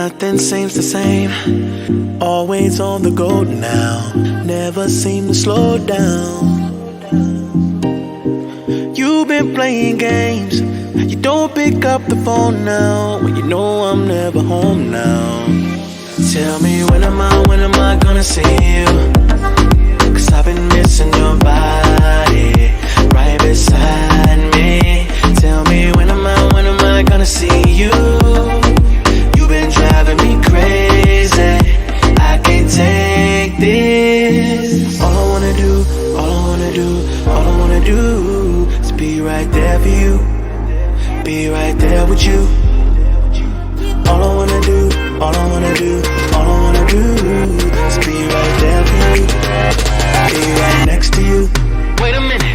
Nothing seems the same. Always on the go now. Never seem to slow down. You've been playing games. You don't pick up the phone now when you know I'm never home now. Tell me when am I gonna see you? 'Cause I've been missing your body right beside me. Tell me when am I gonna see you? You've been driving me crazy. I can't take this. All I wanna do is be right there for you. Be right there with you. All I wanna do is be right there for you. Be right next to you. Wait a minute.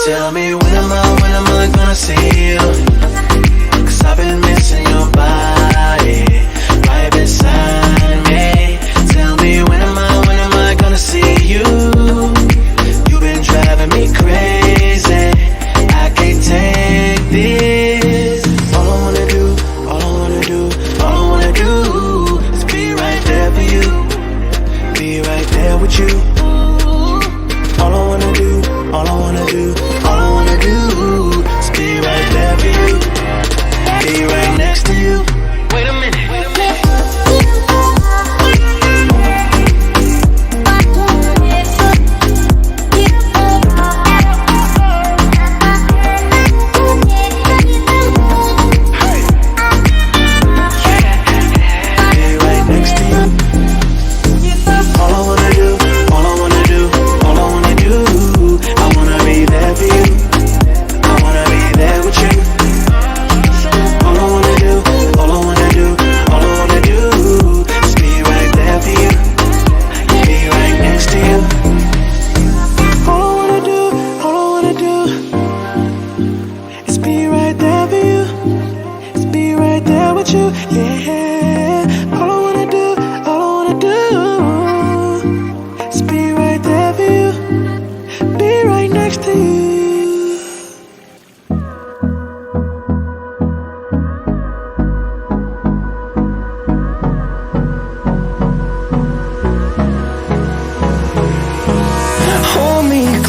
Tell me when am I gonna see you? 'Cause I've been missing your body right beside me. Tell me when am I gonna see you? You've been driving me crazy. I can't take this. All I wanna do is be right there for you. Be right there with you. All I wanna do is be right there for you. Be right next to you. Wait a minute.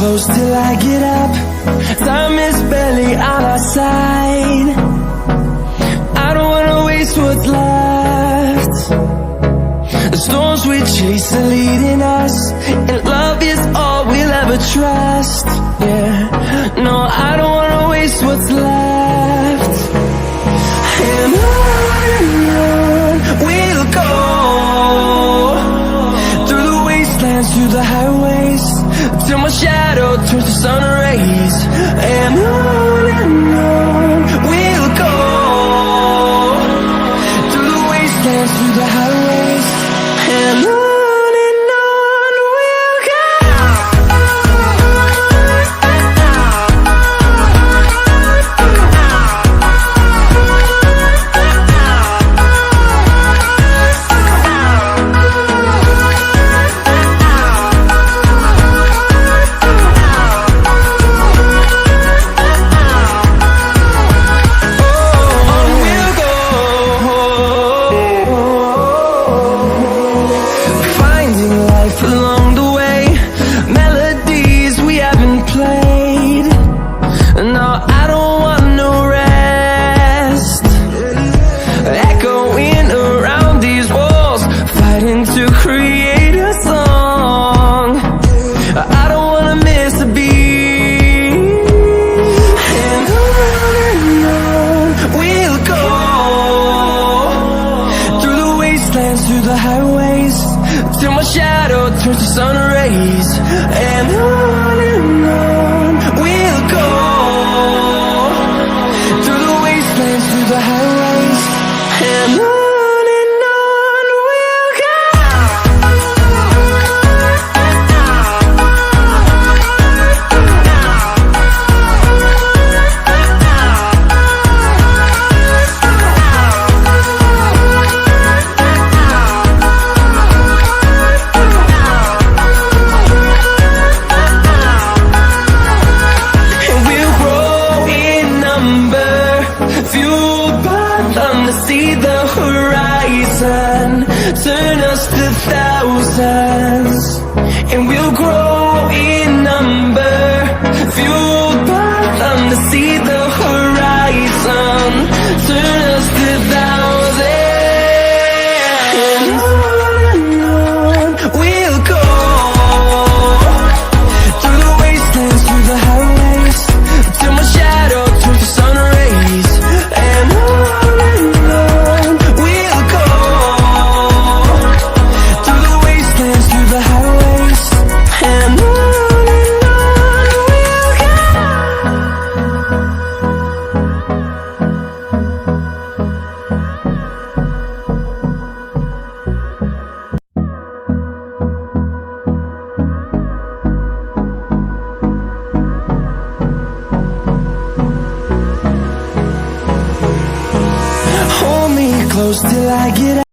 Close till I get up. Time is barely on our side. I don't wanna waste what's left. The storms we chase are leading us, and love is all we'll ever trust. Yeah, no, I don't wanna waste what's left. And on we'll go, through the wastelands, through the highways, till my shadow turns to sun rays. And on the highways, till my shadow turns to sun rays. And on we'll go, through the wastelands, through the highways. And on we'll go. See the horizon, turn us to thousands, and we'll grow in number, fueled by them to see the horizon, turn us to thousands, and on we'll go, through the wastelands, through the highways, till my shadow turns to sun rays, and on close till I get out.